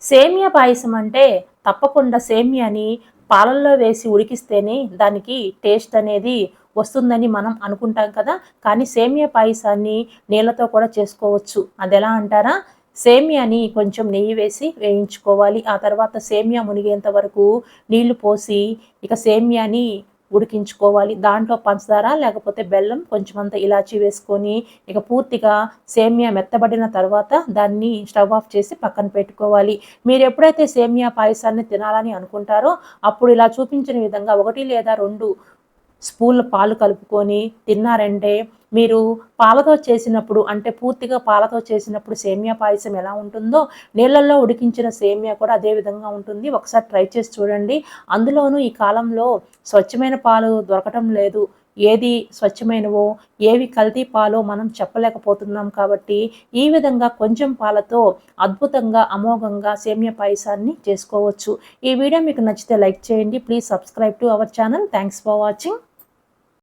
సేమియా పాయసం అంటే తప్పకుండా సేమియాని పాలల్లో వేసి ఉడికిస్తేనే దానికి టేస్ట్ అనేది వస్తుందని మనం అనుకుంటాం కదా. కానీ సేమియా పాయసాన్ని నీళ్ళతో కూడా చేసుకోవచ్చు. అదెలా అంటారా? సేమియాని కొంచెం నెయ్యి వేసి వేయించుకోవాలి. ఆ తర్వాత సేమియా మునిగేంత వరకు నీళ్లు పోసి ఇక సేమియాని ఉడికించుకోవాలి. దాంట్లో పంచదార లేకపోతే బెల్లం కొంచెమంత ఇలాచీ వేసుకొని ఇక పూర్తిగా సేమియా మెత్తబడిన తర్వాత దాన్ని స్టవ్ ఆఫ్ చేసి పక్కన పెట్టుకోవాలి. మీరు ఎప్పుడైతే సేమియా పాయసాన్ని తినాలని అనుకుంటారో అప్పుడు ఇలా చూపించిన విధంగా 1 లేదా 2 స్పూన్ల పాలు కలుపుకొని తిన్నారంటే మీరు పాలతో చేసినప్పుడు అంటే పూర్తిగా పాలతో చేసినప్పుడు సేమియా పాయసం ఎలా ఉంటుందో నీళ్ళల్లో ఉడికించిన సేమియా కూడా అదే విధంగా ఉంటుంది. ఒకసారి ట్రై చేసి చూడండి. అందులోనూ ఈ కాలంలో స్వచ్ఛమైన పాలు దొరకటం లేదు. ఏది స్వచ్ఛమైనవో ఏవి కల్తీ పాలో మనం చెప్పలేకపోతున్నాం కాబట్టి ఈ విధంగా కొంచెం పాలతో అద్భుతంగా అమోఘంగా సేమియా పాయసాన్ని చేసుకోవచ్చు. ఈ వీడియో మీకు నచ్చితే లైక్ చేయండి. Please subscribe to our channel. Thanks for watching.